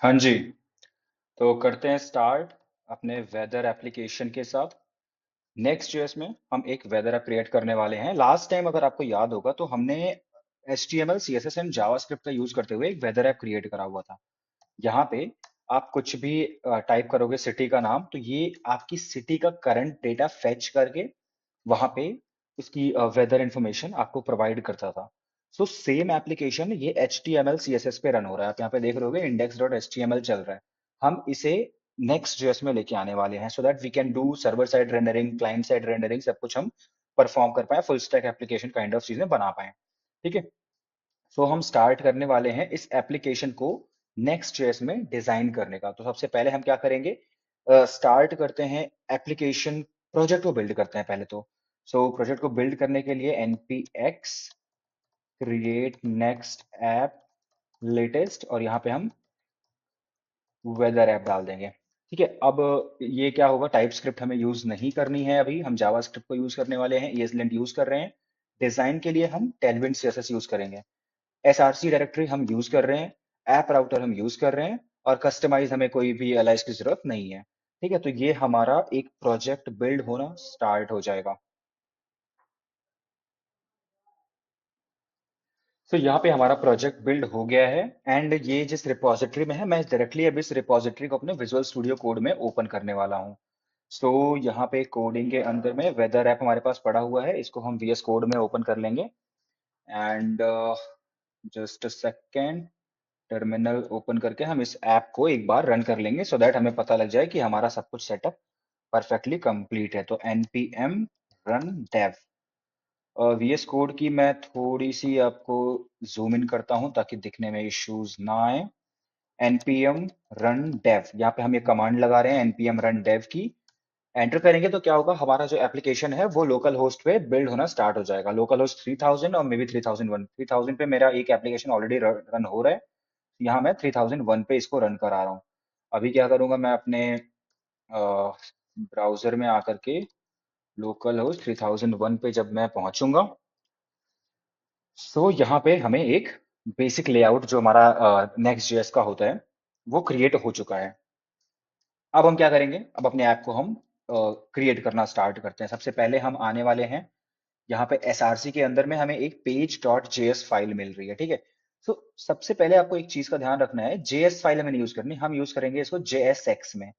हाँ जी। तो करते हैं स्टार्ट अपने वेदर एप्लीकेशन के साथ। नेक्स्ट जेएस में हम एक वेदर ऐप क्रिएट करने वाले हैं। लास्ट टाइम अगर आपको याद होगा तो हमने HTML CSS एंड जावास्क्रिप्ट का यूज करते हुए एक वेदर ऐप क्रिएट करा हुआ था। यहाँ पे आप कुछ भी टाइप करोगे सिटी का नाम, तो ये आपकी सिटी का करंट डेटा फेच करके वहां पे उसकी वेदर इंफॉर्मेशन आपको प्रोवाइड करता था। सो सेम एप्लीकेशन ये HTML CSS पे रन हो रहा है। आप यहाँ पे देख रहे होगे index.html चल रहा है। हम इसे नेक्स्ट जेएस में लेके आने वाले हैं so that we can do server side rendering, client side rendering, सब कुछ हम परफॉर्म कर पाए, full stack application kind of चीजें बना पाए। ठीक है। सो हम स्टार्ट करने वाले हैं इस एप्लीकेशन को नेक्स्ट जेएस में डिजाइन करने का। तो सबसे पहले हम क्या करेंगे, स्टार्ट करते हैं एप्लीकेशन प्रोजेक्ट को बिल्ड करते हैं पहले तो। सो प्रोजेक्ट को बिल्ड करने के लिए npx create next app latest और यहाँ पे हम वेदर ऐप डाल देंगे। ठीक है। अब ये क्या होगा, टाइप स्क्रिप्ट हमें यूज नहीं करनी है, अभी हम जावा स्क्रिप्ट को यूज करने वाले हैं, ESLint यूज कर रहे हैं। डिजाइन के लिए हम टेलविंड CSS यूज करेंगे। SRC डायरेक्टरी हम यूज कर रहे हैं। ऐप राउटर हम यूज कर रहे हैं। और कस्टमाइज हमें कोई भी एलाइस की जरूरत नहीं है। ठीक है। तो ये हमारा एक प्रोजेक्ट बिल्ड होना स्टार्ट हो जाएगा। तो यहाँ पे हमारा प्रोजेक्ट बिल्ड हो गया है। एंड ये जिस रिपॉजिटरी में है, मैं डायरेक्टली अब इस रिपॉजिटरी को अपने विजुअल स्टूडियो कोड में ओपन करने वाला हूँ। सो यहाँ पे कोडिंग के अंदर में वेदर ऐप हमारे पास पड़ा हुआ है, इसको हम VS कोड में ओपन कर लेंगे। And just a second, terminal open करके हम इस ऐप को एक बार रन कर लेंगे सो दैट हमें पता लग जाए कि हमारा सब कुछ सेटअप परफेक्टली कंप्लीट है। तो npm run dev, VS code की मैं थोड़ी सी आपको जूम इन करता हूं ताकि दिखने में इश्यूज ना आए। npm run dev, यहाँ पे हम ये कमांड लगा रहे हैं npm run dev की। एंटर करेंगे तो क्या होगा, हमारा जो एप्लीकेशन है वो लोकल होस्ट पे बिल्ड होना स्टार्ट हो जाएगा। लोकल होस्ट 3000 और मे बी 3001, 3000 पे मेरा एक एप्लीकेशन ऑलरेडी रन हो रहा है। यहाँ मैं 3001 पे इसको रन करा रहा हूँ। अभी क्या करूंगा, मैं अपने ब्राउजर में आकर के लोकल होस्ट 3001 पे जब मैं पहुंचूंगा, सो यहाँ पे हमें एक बेसिक लेआउट जो हमारा नेक्स्ट जेएस का होता है वो क्रिएट हो चुका है। अब हम क्या करेंगे, अब अपने ऐप को हम क्रिएट करना स्टार्ट करते हैं। सबसे पहले हम आने वाले हैं यहाँ पे SRC के अंदर में, हमें एक page.js फाइल मिल रही है। ठीक है। तो सबसे पहले आपको एक चीज का ध्यान रखना है, JS फाइल हमें नहीं यूज करनी, हम यूज करेंगे इसको JSX में।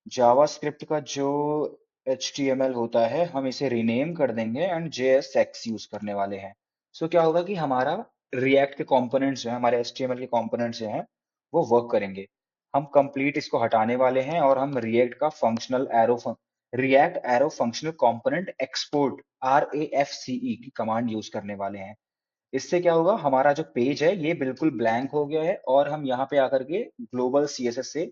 जावास्क्रिप्ट का जो HTML होता है हम इसे रीनेम कर देंगे एंड JSX यूज करने वाले हैं। सो क्या होगा कि हमारा रिएक्ट के कंपोनेंट्स जो है, हमारे HTML के कंपोनेंट्स जो हैं वो वर्क करेंगे। हम कंप्लीट इसको हटाने वाले हैं और हम रिएक्ट का functional arrow, react arrow functional component export RAFCE की कमांड यूज करने वाले हैं। इससे क्या होगा, हमारा जो पेज है ये बिल्कुल ब्लैंक हो गया है और हम यहाँ पे आकर के ग्लोबल CSS से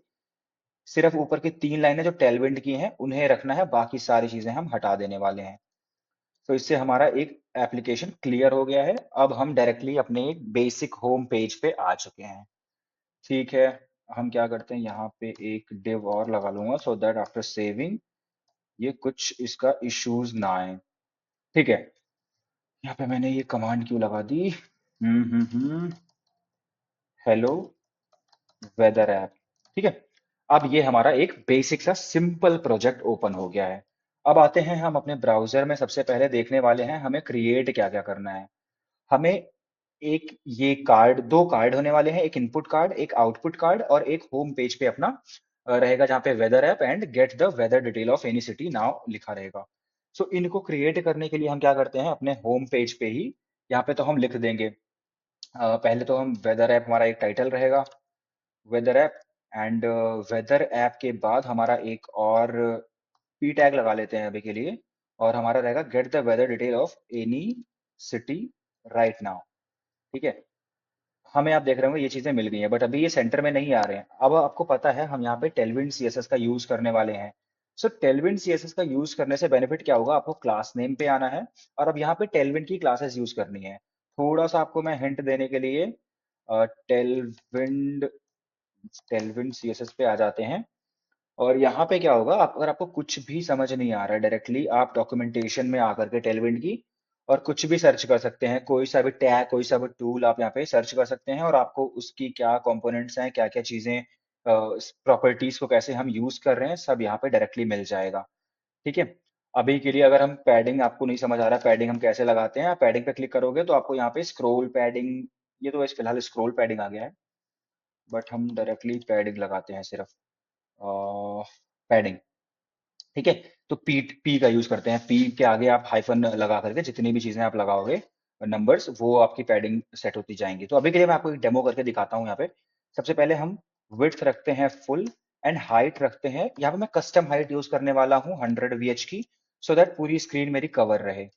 सिर्फ ऊपर की 3 लाइनें जो टेलविंड की हैं उन्हें रखना है, बाकी सारी चीजें हम हटा देने वाले हैं। तो इससे हमारा एक एप्लीकेशन क्लियर हो गया है। अब हम डायरेक्टली अपने एक बेसिक होम पेज पे आ चुके हैं। ठीक है। हम क्या करते हैं, यहाँ पे एक डिव और लगा लूंगा सो दैट आफ्टर सेविंग ये कुछ इसका इश्यूज ना आए। ठीक है। यहाँ पे मैंने ये कमांड क्यों लगा दी, हेलो वेदर ऐप। ठीक है। अब ये हमारा एक बेसिक सा सिंपल प्रोजेक्ट ओपन हो गया है। अब आते हैं हम अपने ब्राउजर में, सबसे पहले देखने वाले हैं हमें क्रिएट क्या क्या करना है। हमें एक ये कार्ड, दो कार्ड होने वाले हैं, एक इनपुट कार्ड एक आउटपुट कार्ड, और एक होम पेज पे अपना रहेगा जहाँ पे weather app and get the weather detail of any city now लिखा रहेगा। सो इनको क्रिएट करने के लिए हम क्या करते हैं, अपने होम पेज पे ही यहाँ पे तो हम लिख देंगे, पहले तो हम वेदर ऐप, हमारा एक टाइटल रहेगा weather app. And weather app के बाद हमारा एक और पी टैग लगा लेते हैं अभी के लिए, और हमारा रहेगा get the weather detail of any city right now. ठीक है। हमें आप देख रहे होंगे ये चीजें मिल गई हैं, बट अभी ये सेंटर में नहीं आ रहे हैं। अब आपको पता है हम यहाँ पे टेलविंड CSS का यूज करने वाले हैं। सो टेलविंड CSS का यूज करने से बेनिफिट क्या होगा, आपको क्लास नेम पे आना है और अब यहाँ पे टेलविंड की क्लासेस यूज करनी है। थोड़ा सा आपको मैं हिंट देने के लिए टेलविंड टेलविंड CSS पे आ जाते हैं। और यहाँ पे क्या होगा, अगर आपको कुछ भी समझ नहीं आ रहा है, डायरेक्टली आप डॉक्यूमेंटेशन में आकर के टेलविंड की और कुछ भी सर्च कर सकते हैं, कोई सा भी टैग, कोई सा भी टूल आप यहाँ पे सर्च कर सकते हैं, और आपको उसकी क्या कंपोनेंट्स हैं, क्या क्या चीजें, प्रॉपर्टीज को कैसे हम यूज कर रहे हैं, सब यहाँ पे डायरेक्टली मिल जाएगा। ठीक है। अभी के लिए अगर हम पैडिंग, आपको नहीं समझ आ रहा पैडिंग हम कैसे लगाते हैं, आप पैडिंग पे क्लिक करोगे तो आपको यहाँ पे स्क्रोल पैडिंग, ये तो इस फिलहाल स्क्रोल पैडिंग आ गया है, बट हम डायरेक्टली पैडिंग लगाते हैं सिर्फ, पैडिंग। ठीक है। तो पी का यूज करते हैं, पी के आगे आप हाइफन लगा करके जितनी भी चीजें आप लगाओगे, नंबर्स, वो आपकी पैडिंग सेट होती जाएंगी। तो अभी के लिए मैं आपको एक डेमो करके दिखाता हूँ यहाँ पे। सबसे पहले हम विड्थ रखते हैं फुल, एंड हाइट रखते हैं, यहाँ पे मैं कस्टम हाइट यूज करने वाला हूँ 100 VH की, सो दैट पूरी स्क्रीन मेरी कवर रहे।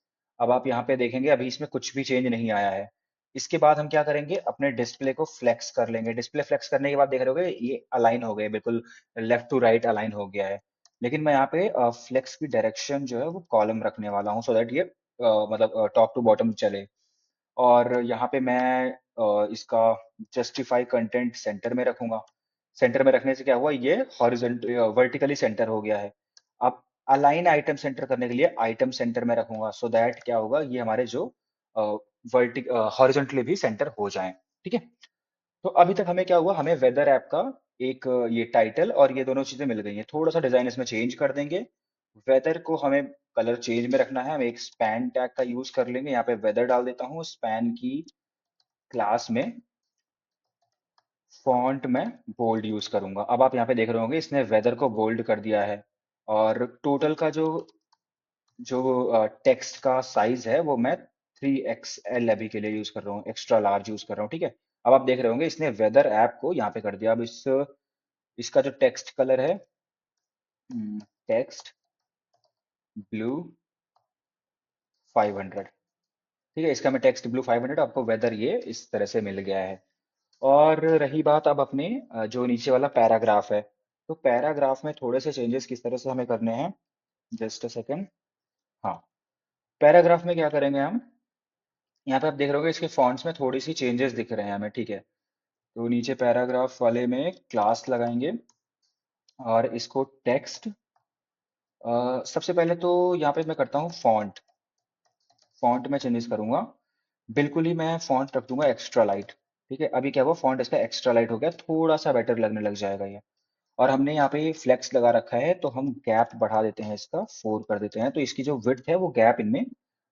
अब आप यहाँ पे देखेंगे अभी इसमें कुछ भी चेंज नहीं आया है। इसके बाद हम क्या करेंगे, अपने डिस्प्ले को फ्लेक्स कर लेंगे। डिस्प्ले फ्लेक्स करने के बाद देख रहे होगे ये अलाइन हो गए, बिल्कुल लेफ्ट टू राइट अलाइन हो गया है। लेकिन मैं यहाँ पे फ्लेक्स की डायरेक्शन जो है वो कॉलम रखने वाला हूँ, सो दैट ये मतलब टॉप टू बॉटम चले। और यहाँ पे मैं इसका जस्टिफाई कंटेंट सेंटर में रखूंगा। सेंटर में रखने से क्या हुआ, ये हॉरिजॉन्ट वर्टिकली सेंटर हो गया है। अब अलाइन आइटम सेंटर करने के लिए आइटम सेंटर में रखूंगा, सो दैट क्या होगा, ये हमारे जो वर्टिक हॉरिजॉन्टली भी सेंटर हो जाए। ठीक है। तो अभी तक हमें क्या हुआ, हमें वेदर ऐप का एक ये टाइटल और ये दोनों चीजें मिल गई हैं। थोड़ा सा डिजाइन इसमें चेंज कर देंगे। वेदर को हमें कलर चेंज में रखना है, हम एक स्पैन टैग का यूज कर लेंगे। यहाँ पे वेदर डाल देता हूँ, स्पैन की क्लास में फॉन्ट में बोल्ड यूज करूंगा। अब आप यहाँ पे देख रहे होंगे इसने वेदर को बोल्ड कर दिया है। और टोटल का जो जो टेक्स्ट का साइज है वो मैं 3XL अभी के लिए यूज कर रहा हूँ, एक्स्ट्रा लार्ज यूज कर रहा हूँ। ठीक है। अब आप देख रहे होंगे इसने वेदर ऐप को यहाँ पे कर दिया। अब इसका जो टेक्स्ट कलर है, टेक्स्ट ब्लू 500। ठीक है, इसका मैं टेक्स्ट ब्लू 500, आपको वेदर ये इस तरह से मिल गया है। और रही बात अब अपने जो नीचे वाला पैराग्राफ है, तो पैराग्राफ में थोड़े से चेंजेस किस तरह से हमें करने हैं, जस्ट अ सेकेंड। हाँ, पैराग्राफ में क्या करेंगे हम, यहाँ पे आप देख रहे होगे इसके फॉन्ट्स में थोड़ी सी चेंजेस दिख रहे हैं हमें। ठीक है। तो नीचे पैराग्राफ वाले में क्लास लगाएंगे, और इसको टेक्स्ट, सबसे पहले तो यहाँ पे मैं करता हूँ फॉन्ट। फॉन्ट में चेंजेस करूंगा, बिल्कुल ही मैं फॉन्ट रख दूंगा एक्स्ट्रा लाइट। ठीक है। अभी क्या हुआ, फॉन्ट इसका एक्स्ट्रा लाइट हो गया, थोड़ा सा बेटर लगने लग जाएगा ये। और हमने यहाँ पे फ्लेक्स लगा रखा है, तो हम गैप बढ़ा देते हैं, इसका 4 कर देते हैं, तो इसकी जो विड्थ है वो गैप इनमें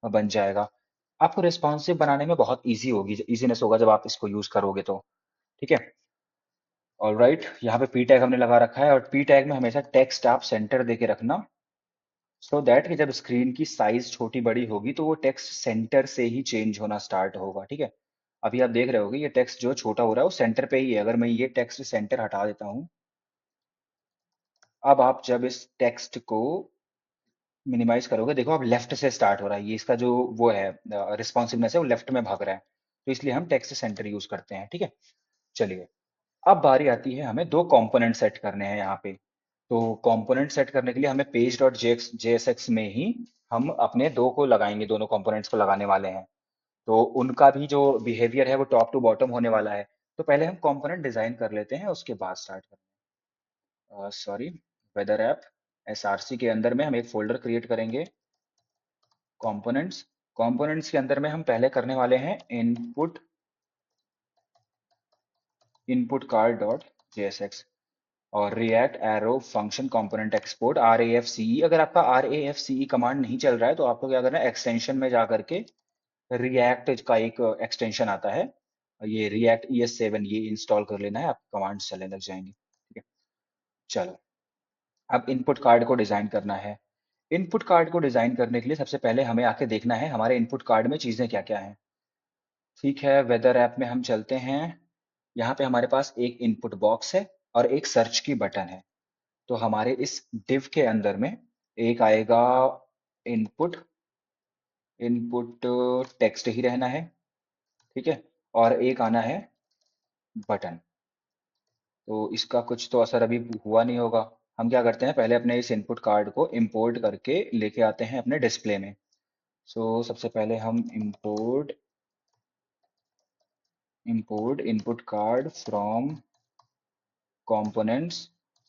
बन जाएगा। आपको रिस्पॉन्सिव बनाने में बहुत इजी होगी, इजीनेस होगा जब आप इसको यूज करोगे तो। ठीक है। ऑल राइट, यहाँ पे पी टैग हमने लगा रखा है, और पी टैग में हमेशा टेक्स्ट आप सेंटर देके रखना, सो दैट कि जब स्क्रीन की साइज छोटी बड़ी होगी तो वो टेक्स्ट सेंटर से ही चेंज होना स्टार्ट होगा। ठीक है। अभी आप देख रहे होगे ये टेक्स्ट जो छोटा हो रहा है वो सेंटर पे ही है। अगर मैं ये टेक्स्ट सेंटर हटा देता हूँ, अब आप जब इस टेक्स्ट को मिनिमाइज करोगे, देखो अब लेफ्ट से स्टार्ट हो रहा है, ये इसका जो वो है रिस्पॉन्सिवनेस है वो लेफ्ट में भाग रहा है। तो इसलिए हम टेक्स्ट सेंटर यूज करते हैं। ठीक है। चलिए, अब बारी आती है, हमें दो कंपोनेंट सेट करने हैं यहाँ पे। तो कंपोनेंट सेट करने के लिए हमें पेज डॉट जेएसएक्स में ही हम अपने दो को लगाएंगे, दोनों कंपोनेंट्स को लगाने वाले हैं। तो उनका भी जो बिहेवियर है वो टॉप टू बॉटम होने वाला है। तो पहले हम कंपोनेंट डिजाइन कर लेते हैं, उसके बाद स्टार्ट करते हैं। सॉरी, वेदर ऐप एसआरसी के अंदर में हम एक फोल्डर क्रिएट करेंगे, कंपोनेंट्स। कंपोनेंट्स के अंदर में हम पहले करने वाले हैं इनपुट कार्ड डॉट जेएसएक्स, और react arrow function component export RAFCE। अगर आपका RAFCE कमांड नहीं चल रहा है तो आपको क्या करना है, एक्सटेंशन में जा करके रिएक्ट का एक एक्सटेंशन आता है, ये रिएक्ट ES7, ये इंस्टॉल कर लेना है, आपके कमांड्स चलने लग जाएंगे। ठीक है। चलो, अब इनपुट कार्ड को डिजाइन करना है। इनपुट कार्ड को डिजाइन करने के लिए सबसे पहले हमें आके देखना है हमारे इनपुट कार्ड में चीजें क्या क्या हैं। ठीक है, वेदर ऐप में हम चलते हैं। यहाँ पे हमारे पास एक इनपुट बॉक्स है और एक सर्च की बटन है। तो हमारे इस div के अंदर में एक आएगा इनपुट, इनपुट टेक्स्ट ही रहना है। ठीक है। और एक आना है बटन। तो इसका कुछ तो असर अभी हुआ नहीं होगा। हम क्या करते हैं, पहले अपने इस इनपुट कार्ड को इंपोर्ट करके लेके आते हैं अपने डिस्प्ले में। सो सबसे पहले हम import import input card from components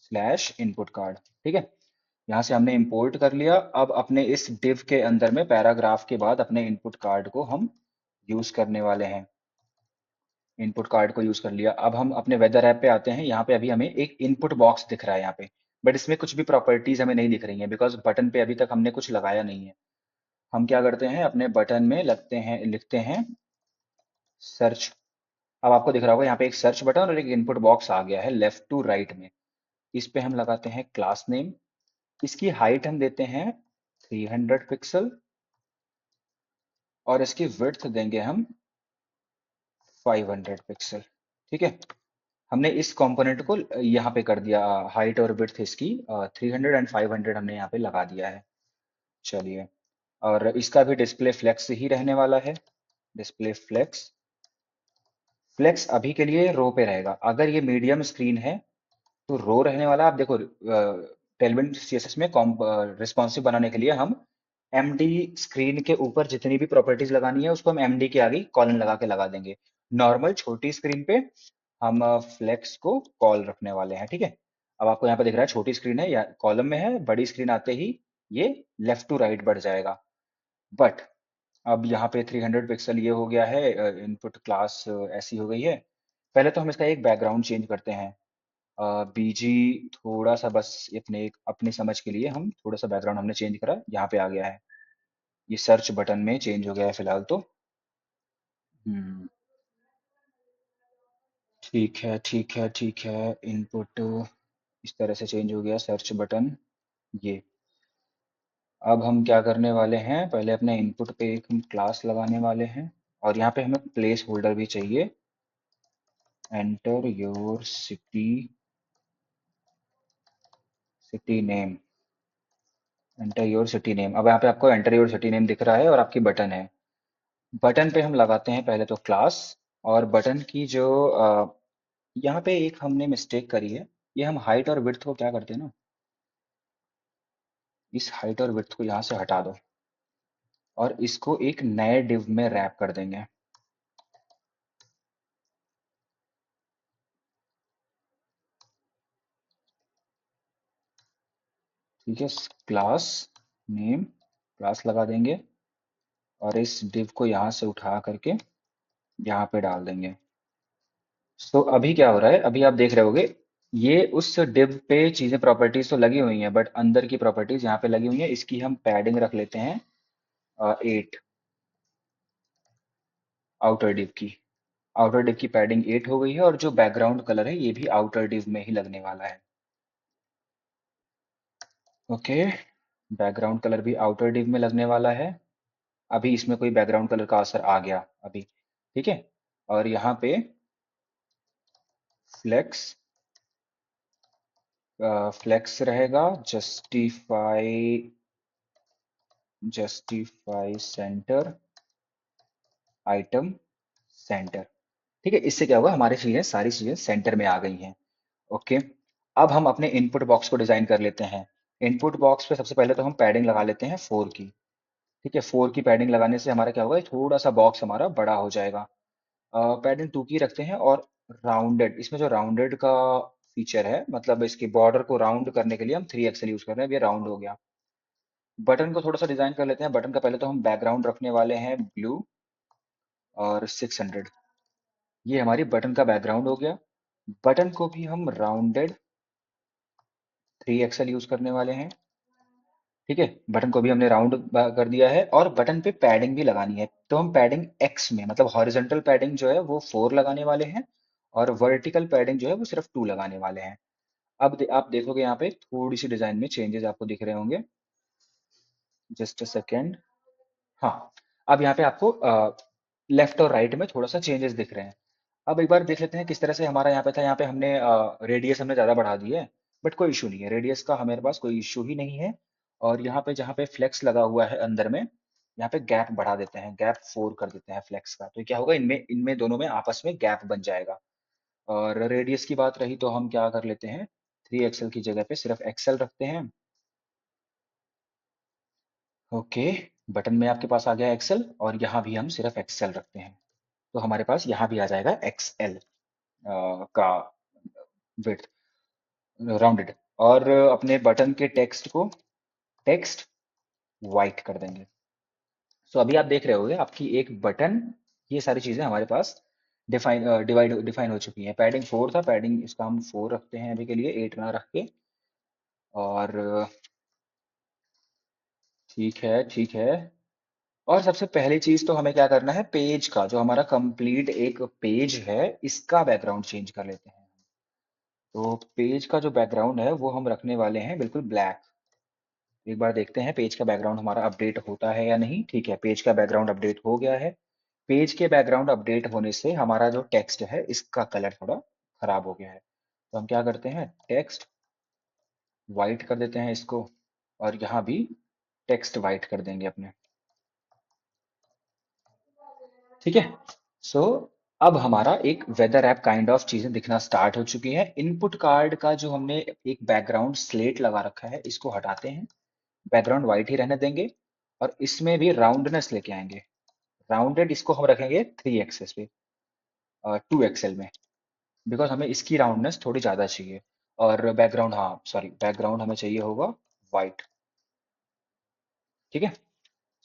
slash input card. ठीक है। यहाँ से हमने इंपोर्ट कर लिया। अब अपने इस div के अंदर में पैराग्राफ के बाद अपने इनपुट कार्ड को हम यूज करने वाले हैं। इनपुट कार्ड को यूज कर लिया। अब हम अपने वेदर ऐप पे आते हैं। यहाँ पे अभी हमें एक इनपुट बॉक्स दिख रहा है यहाँ पे, बट इसमें कुछ भी प्रॉपर्टीज हमें नहीं दिख रही हैं बिकॉज बटन पे अभी तक हमने कुछ लगाया नहीं है। हम क्या करते हैं, अपने बटन में लिखते हैं सर्च। अब आपको दिख रहा होगा यहाँ पे एक सर्च बटन और एक इनपुट बॉक्स आ गया है लेफ्ट टू राइट में। इस पे हम लगाते हैं क्लास नेम। इसकी हाइट हम देते हैं 300 पिक्सल और इसकी विड्थ देंगे हम 500 पिक्सल। ठीक है, हमने इस कंपोनेंट को यहाँ पे कर दिया। हाइट और विड्थ इसकी 300 एंड 500 हमने यहाँ पे लगा दिया है। चलिए, और इसका भी डिस्प्ले फ्लेक्स ही रहने वाला है। डिस्प्ले फ्लेक्स, फ्लेक्स अभी के लिए रो पे रहेगा। अगर ये मीडियम स्क्रीन है तो रो रहने वाला। आप देखो, टेलविन सीएसएस में रिस्पॉन्सिव बनाने के लिए हम एमडी स्क्रीन के ऊपर जितनी भी प्रॉपर्टीज लगानी है उसको हम एमडी के आगे कॉलन लगा के लगा देंगे। नॉर्मल छोटी स्क्रीन पे हम फ्लेक्स को कॉल रखने वाले हैं। ठीक है, अब आपको यहाँ पे दिख रहा है छोटी स्क्रीन है या कॉलम में है, बड़ी स्क्रीन आते ही ये लेफ्ट टू राइट बढ़ जाएगा। बट अब यहाँ पे 300 पिक्सल ये हो गया है, इनपुट क्लास ऐसी हो गई है। पहले तो हम इसका एक बैकग्राउंड चेंज करते हैं। बीजी थोड़ा सा, बस अपने अपनी समझ के लिए हम थोड़ा सा बैकग्राउंड हमने चेंज करा, यहाँ पे आ गया है। ये सर्च बटन में चेंज हो गया है फिलहाल तो। हम्म, ठीक है ठीक है ठीक है। इनपुट इस तरह से चेंज हो गया सर्च बटन ये। अब हम क्या करने वाले हैं, पहले अपने इनपुट पे एक हम क्लास लगाने वाले हैं और यहाँ पे हमें प्लेस होल्डर भी चाहिए। Enter your city name. Enter your city name. अब यहाँ पे आपको एंटर योर सिटी नेम दिख रहा है और आपकी बटन है। बटन पे हम लगाते हैं पहले तो क्लास। और बटन की जो यहाँ पे एक हमने मिस्टेक करी है। ये हम हाइट और विड्थ को क्या करते हैं ना, इस हाइट और विड्थ को यहाँ से हटा दो और इसको एक नए डिव में रैप कर देंगे। ठीक है, क्लास नेम क्लास लगा देंगे और इस डिव को यहाँ से उठा करके यहाँ पे डाल देंगे। तो अभी क्या हो रहा है, अभी आप देख रहे होगे ये उस डिव पे चीजें प्रॉपर्टीज तो लगी हुई हैं, बट अंदर की प्रॉपर्टीज यहाँ पे लगी हुई हैं। इसकी हम पैडिंग रख लेते हैं 8। आउटर डिव की, आउटर डिव की पैडिंग 8 हो गई है और जो बैकग्राउंड कलर है ये भी आउटर डिव में ही लगने वाला है। ओके, बैकग्राउंड कलर भी आउटर डिव में लगने वाला है। अभी इसमें कोई बैकग्राउंड कलर का असर आ गया अभी। ठीक है, और यहाँ पे फ्लेक्स, फ्लेक्स रहेगा justify, justify centre item centre. ठीक है, इससे क्या होगा, हमारी चीजें सारी चीजें सेंटर में आ गई हैं। ओके, अब हम अपने इनपुट बॉक्स को डिजाइन कर लेते हैं। इनपुट बॉक्स पे सबसे पहले तो हम पैडिंग लगा लेते हैं 4 की। ठीक है, 4 की पैडिंग लगाने से हमारा क्या होगा, थोड़ा सा बॉक्स हमारा बड़ा हो जाएगा। पैडिंग 2 की रखते हैं और राउंडेड, इसमें जो राउंडेड का फीचर है, मतलब इसकी बॉर्डर को राउंड करने के लिए हम 3 एक्सएल यूज कर रहे हैं। अब ये राउंड हो गया। बटन को थोड़ा सा डिजाइन कर लेते हैं। बटन का पहले तो हम बैकग्राउंड रखने वाले हैं ब्लू और 600। ये हमारी बटन का बैकग्राउंड हो गया। बटन को भी हम राउंडेड 3 एक्सएल यूज करने वाले हैं। ठीक है, बटन को भी हमने राउंड कर दिया है और बटन पे पैडिंग भी लगानी है। तो हम पैडिंग एक्स में, मतलब हॉरिजॉन्टल पैडिंग जो है वो 4 लगाने वाले हैं और वर्टिकल पैडिंग जो है वो सिर्फ 2 लगाने वाले हैं। अब आप देखोगे यहाँ पे थोड़ी सी डिजाइन में चेंजेस आपको दिख रहे होंगे। Just a second. हाँ, अब यहाँ पे आपको लेफ्ट और राइट में थोड़ा सा चेंजेस दिख रहे हैं। अब एक बार देख लेते हैं किस तरह से हमारा यहाँ पे था। यहाँ पे हमने रेडियस हमने ज्यादा बढ़ा दी है, बट कोई इशू नहीं है, रेडियस का हमारे पास कोई इशू ही नहीं है। और यहाँ पे जहाँ पे फ्लेक्स लगा हुआ है अंदर में, यहाँ पे गैप बढ़ा देते हैं, गैप 4 कर देते हैं फ्लेक्स का। तो क्या होगा, इनमें इनमें दोनों में आपस में गैप बन जाएगा। और रेडियस की बात रही तो हम क्या कर लेते हैं, 3 एक्सएल की जगह पे सिर्फ एक्सएल रखते हैं। ओके, बटन में आपके पास आ गया एक्सएल और यहाँ भी हम सिर्फ एक्सएल रखते हैं। तो हमारे पास यहाँ भी आ जाएगा एक्सएल का विड्थ, राउंडेड। और अपने बटन के टेक्स्ट को टेक्स्ट वाइट कर देंगे। सो अभी आप देख रहे होगे आपकी एक बटन, ये सारी चीजें हमारे पास डिफाइन हो चुकी हैं। पैडिंग 4 था, पैडिंग इसका हम 4 रखते हैं अभी के लिए, 8 ना रख के। और ठीक है, ठीक है। और सबसे पहली चीज तो हमें क्या करना है, पेज का जो हमारा कंप्लीट एक पेज है इसका बैकग्राउंड चेंज कर लेते हैं। तो पेज का जो बैकग्राउंड है वो हम रखने वाले हैं बिल्कुल ब्लैक। एक बार देखते हैं पेज का बैकग्राउंड हमारा अपडेट होता है या नहीं। ठीक है, पेज का बैकग्राउंड अपडेट हो गया है। पेज के बैकग्राउंड अपडेट होने से हमारा जो टेक्स्ट है इसका कलर थोड़ा खराब हो गया है। तो हम क्या करते हैं, टेक्स्ट वाइट कर देते हैं इसको, और यहाँ भी टेक्स्ट वाइट कर देंगे अपने। ठीक है। सो अब हमारा एक वेदर ऐप काइंड ऑफ चीजें दिखना स्टार्ट हो चुकी है। इनपुट कार्ड का जो हमने एक बैकग्राउंड स्लेट लगा रखा है इसको हटाते हैं, बैकग्राउंड वाइट ही रहने देंगे, और इसमें भी राउंडनेस लेके आएंगे। राउंडेड इसको हम रखेंगे 3 एक्सेस पे, 2 एक्सेल में, बिकॉज हमें इसकी राउंडनेस थोड़ी ज्यादा चाहिए। और बैकग्राउंड, हाँ सॉरी, बैकग्राउंड हमें चाहिए होगा वाइट। ठीक है।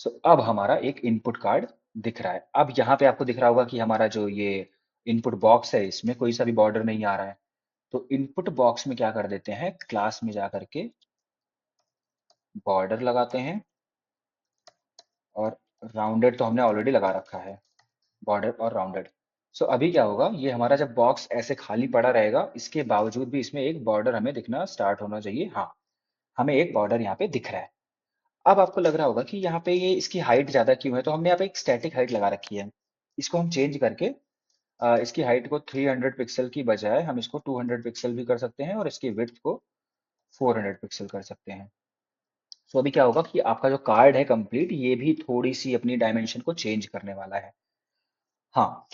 सो अब हमारा एक इनपुट कार्ड दिख रहा है। अब यहाँ पे आपको दिख रहा होगा कि हमारा जो ये इनपुट बॉक्स है इसमें कोई सा भी बॉर्डर नहीं आ रहा है। तो इनपुट बॉक्स में क्या कर देते हैं, क्लास में जा करके बॉर्डर लगाते हैं, और राउंडेड तो हमने ऑलरेडी लगा रखा है, बॉर्डर और राउंडेड। सो अभी क्या होगा, ये हमारा जब बॉक्स ऐसे खाली पड़ा रहेगा इसके बावजूद भी इसमें एक बॉर्डर हमें दिखना स्टार्ट होना चाहिए। हाँ, हमें एक बॉर्डर यहाँ पे दिख रहा है। अब आपको लग रहा होगा कि यहाँ पे ये इसकी हाइट ज्यादा क्यों है, तो हमने यहाँ पे एक स्टैटिक हाइट लगा रखी है। इसको हम चेंज करके इसकी हाइट को 300 पिक्सल की बजाय हम इसको 200 पिक्सल भी कर सकते हैं, और इसकी विड्थ को 400 पिक्सल कर सकते हैं। सो अभी क्या होगा कि आपका जो कार्ड है कंप्लीट, ये भी थोड़ी सी अपनी डायमेंशन को चेंज करने वाला है। हाँ,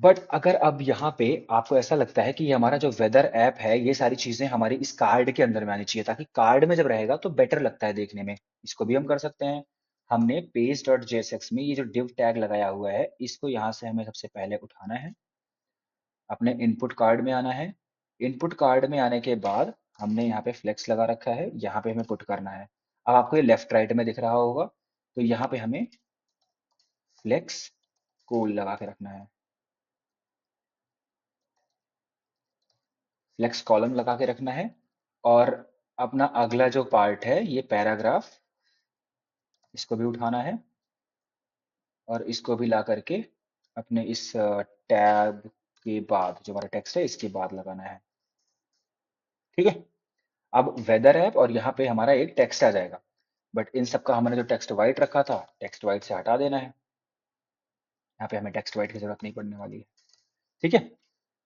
बट अगर अब यहाँ पे आपको ऐसा लगता है कि ये हमारा जो वेदर ऐप है ये सारी चीजें हमारी इस कार्ड के अंदर में आनी चाहिए, ताकि कार्ड में जब रहेगा तो बेटर लगता है देखने में, इसको भी हम कर सकते हैं। हमने पेज डॉट जेएसएक्स में ये जो div टैग लगाया हुआ है इसको यहाँ से हमें सबसे पहले उठाना है, अपने इनपुट कार्ड में आना है। इनपुट कार्ड में आने के बाद हमने यहाँ पे फ्लेक्स लगा रखा है, यहाँ पे हमें पुट करना है। अब आपको ये लेफ्ट राइट में दिख रहा होगा, तो यहाँ पे हमें फ्लेक्स कोल लगा के रखना है, फ्लेक्स कॉलम लगा के रखना है। और अपना अगला जो पार्ट है ये पैराग्राफ, इसको भी उठाना है, और इसको भी ला करके अपने इस टैब के बाद जो हमारा टेक्स्ट है इसके बाद लगाना है। ठीक है। अब वेदर ऐप और यहाँ पे हमारा एक टेक्स्ट आ जाएगा, बट इन सब का हमने जो टेक्स्ट वाइट रखा था, टेक्स्ट वाइट से हटा देना है। यहाँ पे हमें टेक्स्ट वाइट की जरूरत नहीं पड़ने वाली है। ठीक है।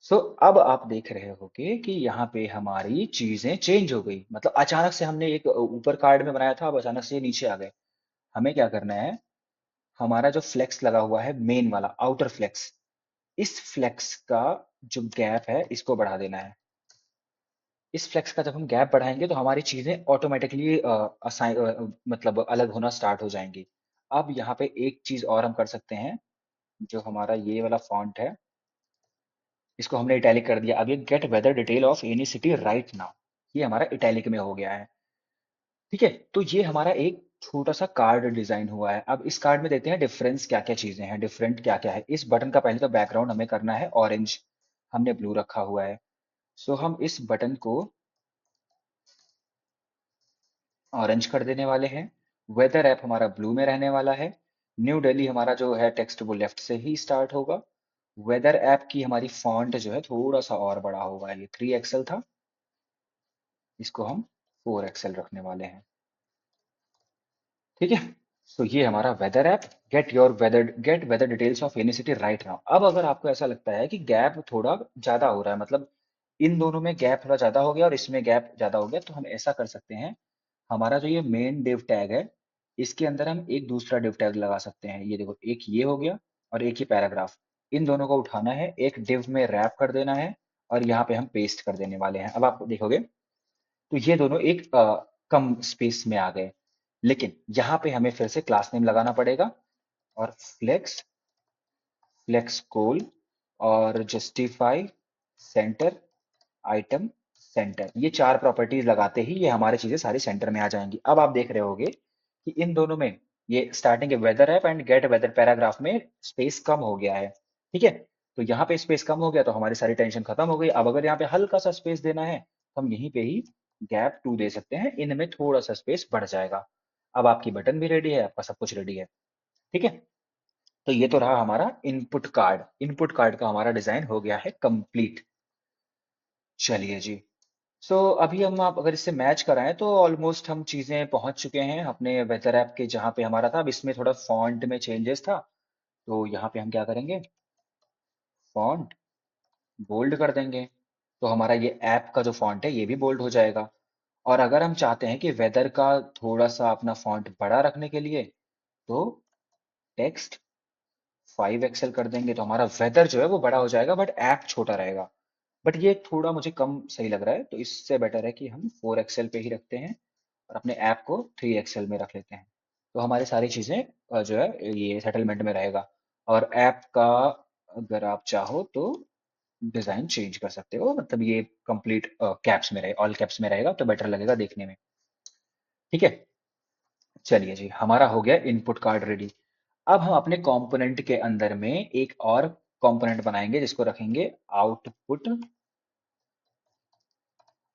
सो अब आप देख रहे होगे कि यहाँ पे हमारी चीजें चेंज हो गई, मतलब अचानक से हमने एक ऊपर कार्ड में बनाया था, अब अचानक से ये नीचे आ गए। हमें क्या करना है, हमारा जो फ्लेक्स लगा हुआ है मेन वाला आउटर फ्लेक्स, इस फ्लेक्स का जो गैप है इसको बढ़ा देना है। इस फ्लेक्स का जब हम गैप बढ़ाएंगे तो हमारी चीजें ऑटोमेटिकली मतलब अलग होना स्टार्ट हो जाएंगी। अब यहाँ पे एक चीज और हम कर सकते हैं, जो हमारा ये वाला फॉन्ट है इसको हमने इटैलिक कर दिया। अब ये get weather detail of any city right now, ये हमारा इटैलिक में हो गया है। ठीक है। तो ये हमारा एक छोटा सा कार्ड डिजाइन हुआ है। अब इस कार्ड में देते हैं डिफरेंस, क्या क्या चीजें हैं, डिफरेंट क्या क्या है। इस बटन का पहले तो बैकग्राउंड हमें करना है ऑरेंज, हमने ब्लू रखा हुआ है। सो हम इस बटन को ऑरेंज कर देने वाले हैं। वेदर ऐप हमारा ब्लू में रहने वाला है। न्यू दिल्ली हमारा जो है टेक्स्ट वो लेफ्ट से ही स्टार्ट होगा। वेदर ऐप की हमारी फॉन्ट जो है थोड़ा सा और बड़ा होगा, ये 3 एक्सएल था, इसको हम 4 एक्सएल रखने वाले हैं। ठीक है। सो ये हमारा weather app, get weather details of any city right now. अब अगर आपको ऐसा लगता है कि गैप थोड़ा ज्यादा हो रहा है, मतलब इन दोनों में गैप थोड़ा ज्यादा हो गया और इसमें गैप ज्यादा हो गया, तो हम ऐसा कर सकते हैं, हमारा जो ये मेन डिव टैग है इसके अंदर हम एक दूसरा डिव टैग लगा सकते हैं। ये देखो, एक ये हो गया और एक ये पैराग्राफ, इन दोनों को उठाना है, एक डिव में रैप कर देना है, और यहाँ पे हम पेस्ट कर देने वाले हैं। अब आप देखोगे तो ये दोनों एक कम स्पेस में आ गए, लेकिन यहाँ पे हमें फिर से क्लास नेम लगाना पड़ेगा, और फ्लेक्स, फ्लेक्स कोल, और जस्टिफाई सेंटर आइटम सेंटर, ये चार प्रॉपर्टीज लगाते ही ये हमारी चीजें सारी सेंटर में आ जाएंगी। अब आप देख रहे होगे कि इन दोनों में, ये स्टार्टिंग के weather app and get weather paragraph में स्पेस कम हो गया है। ठीक है, तो यहाँ पे स्पेस कम हो गया तो हमारी सारी टेंशन खत्म हो गई। अब अगर यहाँ पे हल्का सा स्पेस देना है तो हम यहीं पे ही गैप 2 दे सकते हैं, इनमें थोड़ा सा स्पेस बढ़ जाएगा। अब आपकी बटन भी रेडी है, आपका सब कुछ रेडी है। ठीक है, तो ये तो रहा हमारा इनपुट कार्ड। इनपुट कार्ड का हमारा डिजाइन हो गया है कंप्लीट। चलिए जी, सो अभी हम, आप अगर इससे मैच कराएं तो ऑलमोस्ट हम चीजें पहुंच चुके हैं अपने वेदर ऐप के जहां पे हमारा था। अब इसमें थोड़ा फॉन्ट में चेंजेस था, तो यहाँ पे हम क्या करेंगे, फॉन्ट बोल्ड कर देंगे, तो हमारा ये ऐप का जो फॉन्ट है ये भी बोल्ड हो जाएगा। और अगर हम चाहते हैं कि वेदर का थोड़ा सा अपना फॉन्ट बड़ा रखने के लिए, तो टेक्स्ट 5 एक्सएल कर देंगे, तो हमारा वेदर जो है वो बड़ा हो जाएगा बट ऐप छोटा रहेगा। बट ये थोड़ा मुझे कम सही लग रहा है, तो इससे बेटर है कि हम 4 एक्सएल पे ही रखते हैं और अपने ऐप को 3 एक्सएल में रख लेते हैं। तो हमारी सारी चीज़ें जो है ये सेटलमेंट में रहेगा। और ऐप का अगर आप चाहो तो डिज़ाइन चेंज कर सकते हो, मतलब ये कंप्लीट कैप्स में रहे, ऑल कैप्स में रहेगा तो बेटर लगेगा देखने में। ठीक है, चलिए जी, हमारा हो गया इनपुट कार्ड रेडी। अब हम अपने कंपोनेंट के अंदर में एक और कंपोनेंट बनाएंगे जिसको रखेंगे output,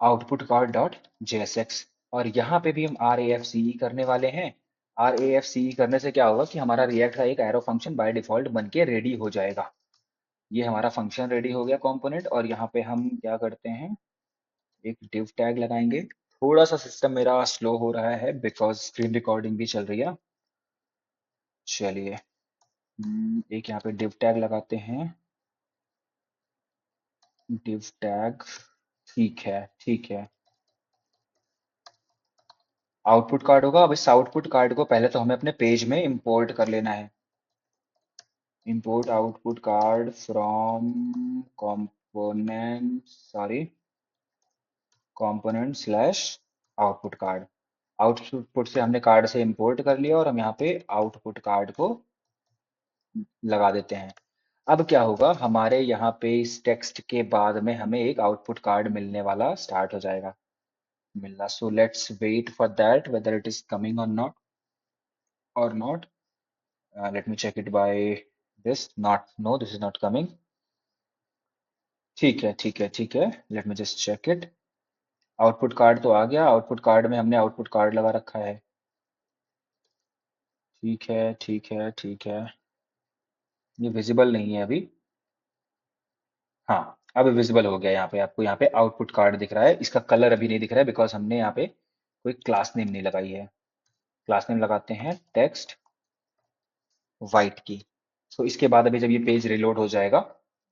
output card dot JSX. और यहाँ पे भी हम आर ए एफ सी ई करने वाले हैं। आर ए एफ सी ई करने से क्या होगा कि हमारा रिएक्ट का एक एरो फंक्शन बाय डिफॉल्ट बन के रेडी हो जाएगा। ये हमारा फंक्शन रेडी हो गया कंपोनेंट। और यहाँ पे हम क्या करते हैं, एक डिव टैग लगाएंगे। थोड़ा सा सिस्टम मेरा स्लो हो रहा है बिकॉज स्क्रीन रिकॉर्डिंग भी चल रही है। चलिए, एक यहाँ पे डिव टैग लगाते हैं, डिव टैग। ठीक है, ठीक है, आउटपुट कार्ड होगा। अब इस आउटपुट कार्ड को पहले तो हमें अपने पेज में इंपोर्ट कर लेना है। Import output card from component, sorry, component slash output card. Output से हमने कार्ड से इंपोर्ट कर लिया और हम यहाँ पे आउटपुट कार्ड को लगा देते हैं। अब क्या होगा, हमारे यहाँ पे इस टेक्स्ट के बाद में हमें एक आउटपुट कार्ड मिलने वाला स्टार्ट हो जाएगा मिलना। So let's wait for that whether it is coming और not. Let me check it by this. Not, no, this is not coming. ठीक है, ठीक है, ठीक है, let me just check it. Output card तो आ गया, आउटपुट कार्ड में हमने आउटपुट कार्ड लगा रखा है। ठीक है, ठीक है, ठीक है, ये विजिबल नहीं है अभी। हाँ, अब विजिबल हो गया। यहाँ पे आपको, यहाँ पे आउटपुट कार्ड दिख रहा है। इसका कलर अभी नहीं दिख रहा है बिकॉज हमने यहाँ पे कोई क्लास नेम नहीं लगाई है। क्लास नेम लगाते हैं टेक्स्ट वाइट की। सो इसके बाद अभी जब ये पेज रिलोड हो जाएगा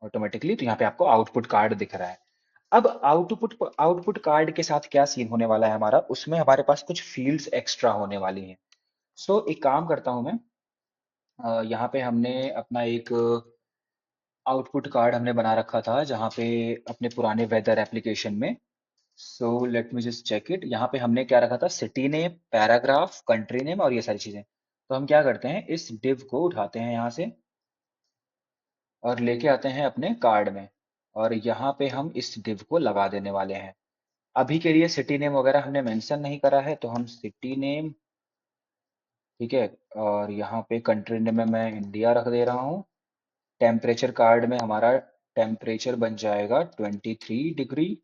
ऑटोमेटिकली, तो यहाँ पे आपको आउटपुट कार्ड दिख रहा है। अब आउटपुट कार्ड के साथ क्या सीन होने वाला है हमारा, उसमें हमारे पास कुछ फील्ड्स एक्स्ट्रा होने वाली हैं। सो एक काम करता हूं मैं, यहाँ पे हमने अपना एक आउटपुट कार्ड हमने बना रखा था जहाँ पे अपने पुराने वेदर एप्लीकेशन में। So let me just check it. यहाँ पे हमने क्या रखा था, city name, paragraph, country name और ये सारी चीजें। तो हम क्या करते हैं, इस डिव को उठाते हैं यहाँ से और लेके आते हैं अपने कार्ड में। और यहाँ पे हम इस डिव को लगा देने वाले हैं। अभी के लिए सिटी नेम वगैरह हमने मेंशन नहीं करा है, तो हम सिटी नेम, ठीक है। और यहाँ पे कंट्री नेम में मैं इंडिया रख दे रहा हूँ। टेम्परेचर कार्ड में हमारा टेम्परेचर बन जाएगा 23 डिग्री।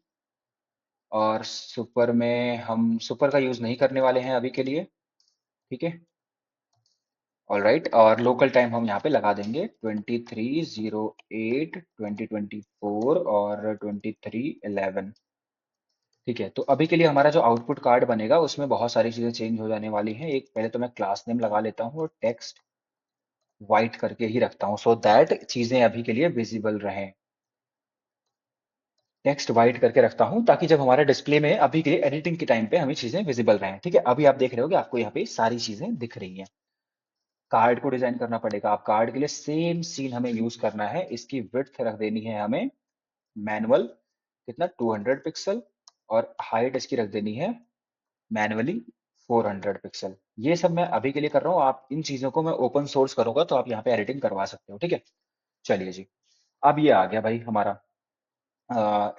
और सुपर में हम सुपर का यूज नहीं करने वाले हैं अभी के लिए। ठीक है, ऑल राइट। और लोकल टाइम हम यहाँ पे लगा देंगे 2308 2024 और 2311। ठीक है, तो अभी के लिए हमारा जो आउटपुट कार्ड बनेगा उसमें बहुत सारी चीजें चेंज हो जाने वाली हैं। एक पहले तो मैं क्लास नेम लगा लेता हूँ और टेक्स्ट वाइट करके ही रखता हूँ सो दैट चीजें अभी के लिए विजिबल रहें। टेक्स्ट वाइट करके रखता हूँ ताकि जब हमारा डिस्प्ले में अभी के लिए एडिटिंग के टाइम पे हमें चीजें विजिबल रहें। ठीक है, अभी आप देख रहे हो कि आपको यहाँ पे सारी चीजें दिख रही हैं। कार्ड को डिजाइन करना पड़ेगा। आप कार्ड के लिए सेम सीन हमें यूज करना है। इसकी विड्थ रख देनी है हमें मैनुअल, कितना, 200 पिक्सल। और हाइट इसकी रख देनी है मैनुअली 400 पिक्सल। ये सब मैं अभी के लिए कर रहा हूँ। आप इन चीजों को मैं ओपन सोर्स करूंगा तो आप यहाँ पे एडिटिंग करवा सकते हो। ठीक है, चलिए जी, अब ये आ गया भाई हमारा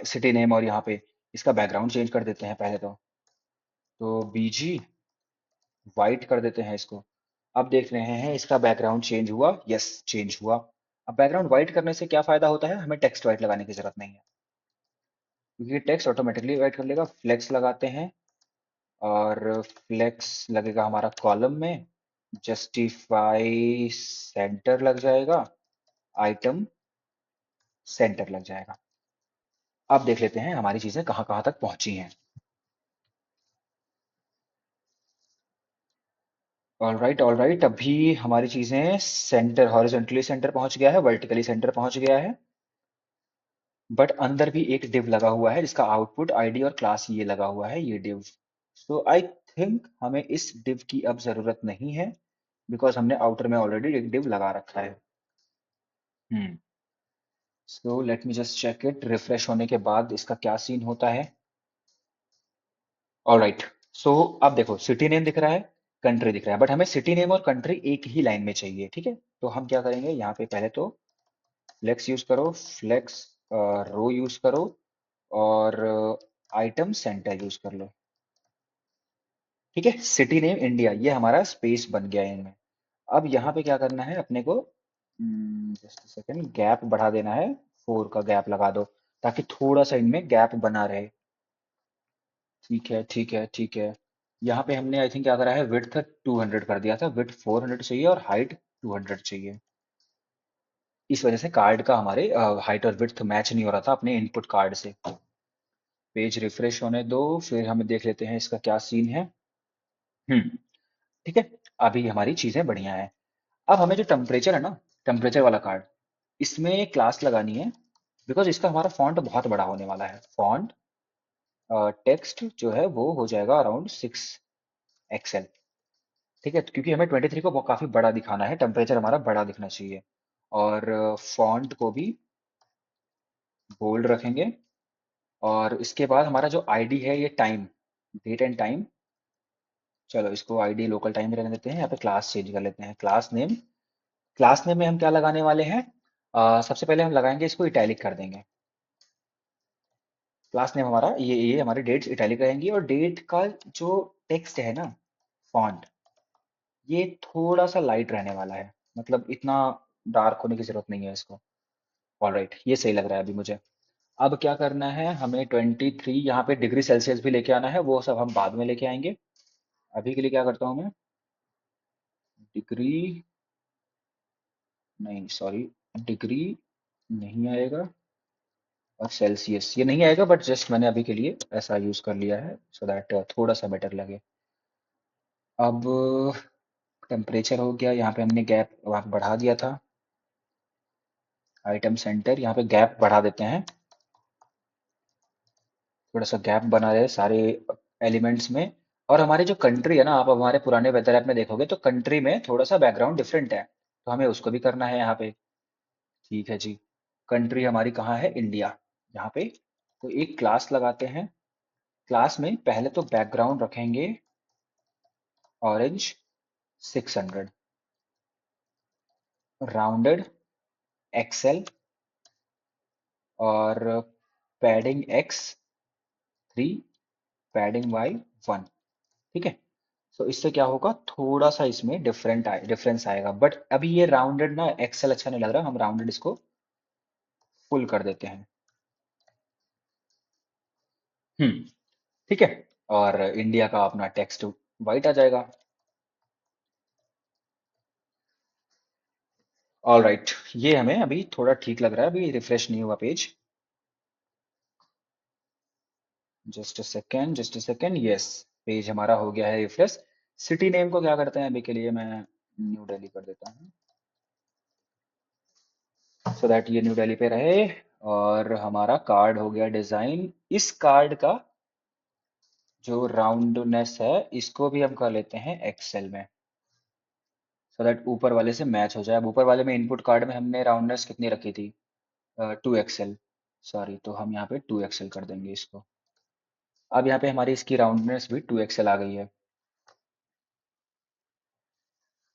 सिटी नेम और यहाँ पे इसका बैकग्राउंड चेंज कर देते हैं पहले तो बीजी वाइट कर देते हैं इसको। अब देख रहे हैं इसका बैकग्राउंड चेंज हुआ, यस चेंज हुआ। अब बैकग्राउंड वाइट करने से क्या फायदा होता है, हमें टेक्स्ट वाइट लगाने की जरूरत नहीं है, क्योंकि टेक्स्ट ऑटोमेटिकली वाइट कर लेगा। फ्लेक्स लगाते हैं और फ्लेक्स लगेगा हमारा कॉलम में, जस्टिफाई सेंटर लग जाएगा, आइटम सेंटर लग जाएगा। अब देख लेते हैं हमारी चीजें कहाँ कहाँ तक पहुंची हैं। ऑल राइट, अभी हमारी चीजें सेंटर, हॉरिजॉन्टली सेंटर पहुंच गया है, वर्टिकली सेंटर पहुंच गया है। बट अंदर भी एक डिव लगा हुआ है जिसका आउटपुट आईडी और क्लास ये लगा हुआ है, ये डिव। सो आई थिंक हमें इस डिव की अब जरूरत नहीं है, बिकॉज हमने आउटर में ऑलरेडी एक डिव लगा रखा है। Hmm so let me just check it, refresh होने के बाद इसका क्या सीन होता है। ऑल राइट, सो अब देखो सिटी नेम दिख रहा है, कंट्री दिख रहा है, बट हमें सिटी नेम और कंट्री एक ही लाइन में चाहिए, ठीक है। तो हम क्या करेंगे, यहाँ पे पहले तो फ्लेक्स यूज करो, फ्लेक्स रो यूज करो, और आइटम सेंटर यूज कर लो, ठीक है। सिटी नेम इंडिया, ये हमारा स्पेस बन गया है इनमें। अब यहाँ पे क्या करना है अपने को, जस्ट सेकंड, गैप बढ़ा देना है, 4 का गैप लगा दो, ताकि थोड़ा सा इनमें गैप बना रहे। ठीक है ठीक है ठीक है। यहाँ पे हमने आई थिंक क्या करा है, विड्थ 200 कर दिया था, विड्थ 400 चाहिए और हाइट 200 चाहिए। इस वजह से कार्ड का हमारे हाइट और विड्थ मैच नहीं हो रहा था अपने इनपुट कार्ड से। पेज रिफ्रेश होने दो, फिर हम देख लेते हैं इसका क्या सीन है। हम्म ठीक है, अभी हमारी चीजें बढ़िया हैं। अब हमें जो टेम्परेचर है ना, टेम्परेचर वाला कार्ड, इसमें क्लास लगानी है, बिकॉज इसका हमारा फॉन्ट बहुत बड़ा होने वाला है। फॉन्ट टेक्स्ट जो है वो हो जाएगा अराउंड 6 XL, ठीक है। तो क्योंकि हमें 23 को काफी बड़ा दिखाना है, टेम्परेचर हमारा बड़ा दिखना चाहिए। और फॉन्ट को भी बोल्ड रखेंगे। और इसके बाद हमारा जो आईडी है, ये टाइम, डेट एंड टाइम, चलो इसको आईडी लोकल टाइम में रहने देते हैं। यहाँ पे क्लास चेंज कर लेते हैं, क्लास नेम। क्लास नेम में हम क्या लगाने वाले हैं, सबसे पहले हम लगाएंगे इसको इटैलिक कर देंगे। क्लास नेम हमारा ये हमारी डेट्स इटैलिक रहेंगी, और डेट का जो टेक्स्ट है ना, फॉन्ट, ये थोड़ा सा लाइट रहने वाला है, मतलब इतना डार्क होने की जरूरत नहीं है इसको। ऑलराइट, ये सही लग रहा है अभी मुझे। अब क्या करना है, हमें 23 यहाँ पे डिग्री सेल्सियस भी लेके आना है, वो सब हम बाद में लेके आएंगे। अभी के लिए क्या करता हूँ मैं, डिग्री, नहीं सॉरी, डिग्री नहीं आएगा, और सेल्सियस ये नहीं आएगा, बट जस्ट मैंने अभी के लिए ऐसा यूज कर लिया है सो दैट थोड़ा सा बेटर लगे। अब टेम्परेचर हो गया, यहाँ पे हमने गैप वहाँ पे बढ़ा दिया था। आइटम सेंटर, यहाँ पे गैप बढ़ा देते हैं, थोड़ा सा गैप बना रहे सारे एलिमेंट्स में। और हमारी जो कंट्री है ना, आप हमारे पुराने वेदर ऐप में देखोगे तो कंट्री में थोड़ा सा बैकग्राउंड डिफरेंट है, तो हमें उसको भी करना है यहाँ पे। ठीक है जी, कंट्री हमारी कहाँ है, इंडिया, यहाँ पे। तो एक क्लास लगाते हैं, क्लास में पहले तो बैकग्राउंड रखेंगे ऑरेंज 600, राउंडेड एक्सेल, और पैडिंग X 3, पैडिंग Y 1, ठीक है। तो इससे क्या होगा, थोड़ा सा इसमें डिफरेंस आएगा, बट अभी ये राउंडेड ना एक्सेल अच्छा नहीं लग रहा, हम राउंडेड इसको फुल कर देते हैं। ठीक है। और इंडिया का अपना टेक्स्ट वाइट आ जाएगा। ऑल राइट, ये हमें अभी थोड़ा ठीक लग रहा है, अभी रिफ्रेश नहीं हुआ page. Just a second, yes, page हमारा हो गया है रिफ्रेश। सिटी नेम को क्या करते हैं, अभी के लिए मैं न्यू दिल्ली कर देता हूँ, सो दैट ये न्यू दिल्ली पे रहे। और हमारा कार्ड हो गया डिजाइन। इस कार्ड का जो राउंडनेस है, इसको भी हम कर लेते हैं एक्सेल में, सो दैट ऊपर वाले से मैच हो जाए। अब ऊपर वाले में इनपुट कार्ड में हमने राउंडनेस कितनी रखी थी, 2 XL, सॉरी, तो हम यहाँ पे 2 XL कर देंगे इसको। अब यहाँ पे हमारी इसकी राउंडनेस भी 2 XL आ गई है।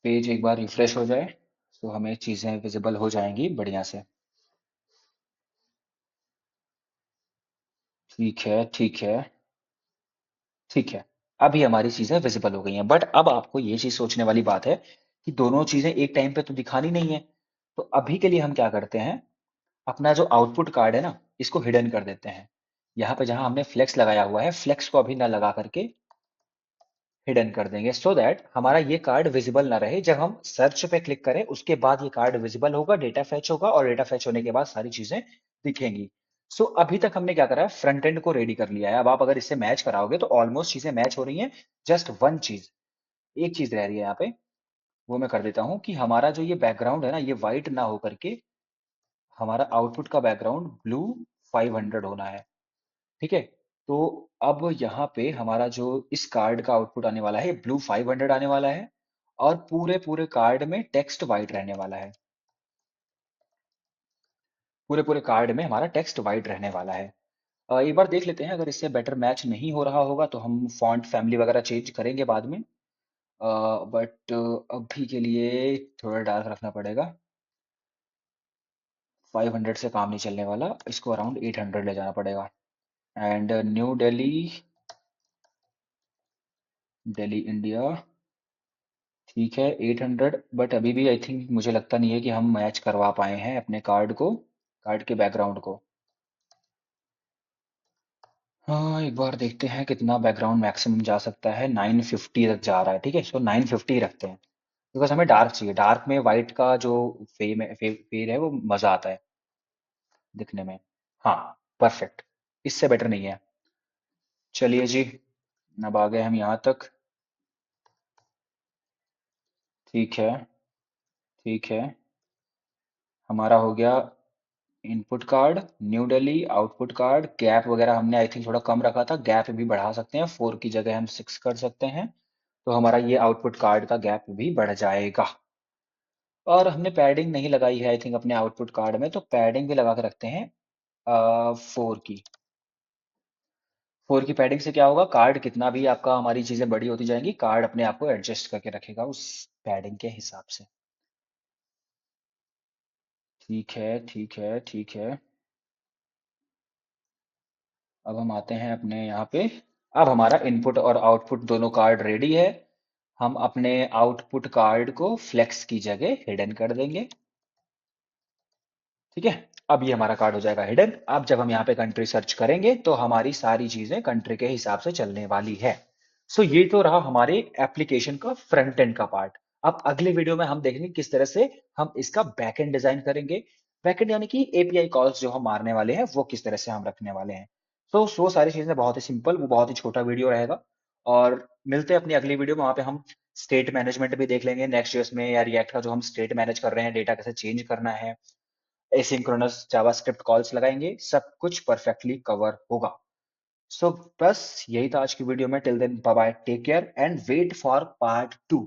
पेज एक बार रिफ्रेश हो जाए तो हमें चीज़ें विजिबल हो जाएंगी बढ़िया से। ठीक है, ठीक है, ठीक है। अभी हमारी चीजें विजिबल हो गई हैं, बट अब आपको ये चीज सोचने वाली बात है कि दोनों चीजें एक टाइम पे तो दिखानी नहीं है। तो अभी के लिए हम क्या करते हैं, अपना जो आउटपुट कार्ड है ना, इसको हिडन कर देते हैं। यहाँ पे जहां हमने फ्लेक्स लगाया हुआ है, फ्लेक्स को अभी ना लगा करके हिडन कर देंगे, सो दैट हमारा ये कार्ड विजिबल ना रहे। जब हम सर्च पे क्लिक करें उसके बाद ये कार्ड विजिबल होगा, डेटा फैच होगा, और डेटा फैच होने के बाद सारी चीजें दिखेंगी। सो अभी तक हमने क्या करा है, फ्रंट एंड को रेडी कर लिया है। अब आप अगर इससे मैच कराओगे तो ऑलमोस्ट चीजें मैच हो रही हैं। जस्ट वन चीज, एक चीज रह रही है यहाँ पे, वो मैं कर देता हूँ कि हमारा जो ये बैकग्राउंड है ना, ये व्हाइट ना होकर के हमारा आउटपुट का बैकग्राउंड ब्लू 500 होना है। ठीक है। तो अब यहाँ पे हमारा जो इस कार्ड का आउटपुट आने वाला है, ब्लू 500 आने वाला है, और पूरे पूरे कार्ड में टेक्स्ट वाइट रहने वाला है। पूरे पूरे कार्ड में हमारा टेक्स्ट वाइट रहने वाला है। एक बार देख लेते हैं, अगर इससे बेटर मैच नहीं हो रहा होगा तो हम फॉन्ट फैमिली वगैरह चेंज करेंगे बाद में। बट अभी के लिए थोड़ा डार्क रखना पड़ेगा। 500 से काम नहीं चलने वाला, इसको अराउंड 800 ले जाना पड़ेगा। And new Delhi, Delhi India, ठीक है 800। बट अभी भी आई थिंक मुझे लगता नहीं है कि हम मैच करवा पाए हैं अपने कार्ड को, कार्ड के बैकग्राउंड को। हाँ, एक बार देखते हैं कितना बैकग्राउंड मैक्सिमम जा सकता है। 950 तक जा रहा है, ठीक है, सो 950 रखते हैं। बिकॉज हमें डार्क चाहिए, डार्क में वाइट का जो फेड है वो मजा आता है दिखने में। हाँ, परफेक्ट, इससे बेटर नहीं है। चलिए जी, अब आ गए हम यहाँ तक। ठीक है, ठीक है, हमारा हो गया input card new Delhi, output card. Gap वगैरह हमने आई थिंक थोड़ा कम रखा था, गैप भी बढ़ा सकते हैं, 4 की जगह हम 6 कर सकते हैं। तो हमारा ये आउटपुट कार्ड का गैप भी बढ़ जाएगा। और हमने पैडिंग नहीं लगाई है आई थिंक अपने आउटपुट कार्ड में, तो पैडिंग भी लगा के रखते हैं 4 की। 4 की पैडिंग से क्या होगा, कार्ड कितना भी आपका, हमारी चीजें बड़ी होती जाएंगी, कार्ड अपने आप को एडजस्ट करके रखेगा उस पैडिंग के हिसाब से। ठीक है, ठीक है, ठीक है। अब हम आते हैं अपने यहाँ पे। अब हमारा इनपुट और आउटपुट दोनों कार्ड रेडी है। हम अपने आउटपुट कार्ड को फ्लेक्स की जगह हिडन कर देंगे। ठीक है। अब ये हमारा कार्ड हो जाएगा हिडन। अब जब हम यहाँ पे कंट्री सर्च करेंगे तो हमारी सारी चीजें कंट्री के हिसाब से चलने वाली है। सो ये तो रहा हमारे एप्लीकेशन का फ्रंट एंड का पार्ट। अब अगले वीडियो में हम देखेंगे किस तरह से हम इसका बैक एंड डिजाइन करेंगे। बैक एंड यानी कि एपीआई कॉल्स जो हम मारने वाले हैं वो किस तरह से हम रखने वाले हैं। सो सारी चीजें बहुत ही सिंपल, वो बहुत ही छोटा वीडियो रहेगा। और मिलते हैं अपनी अगली वीडियो में, वहां पे हम स्टेट मैनेजमेंट भी देख लेंगे नेक्स्ट जेएस में, या रिएक्ट का जो हम स्टेट मैनेज कर रहे हैं, डेटा कैसे चेंज करना है, एसिंक्रोनस जावास्क्रिप्ट कॉल्स लगाएंगे, सब कुछ परफेक्टली कवर होगा। सो बस यही था आज की वीडियो में। Till then bye bye, take care and wait for part 2।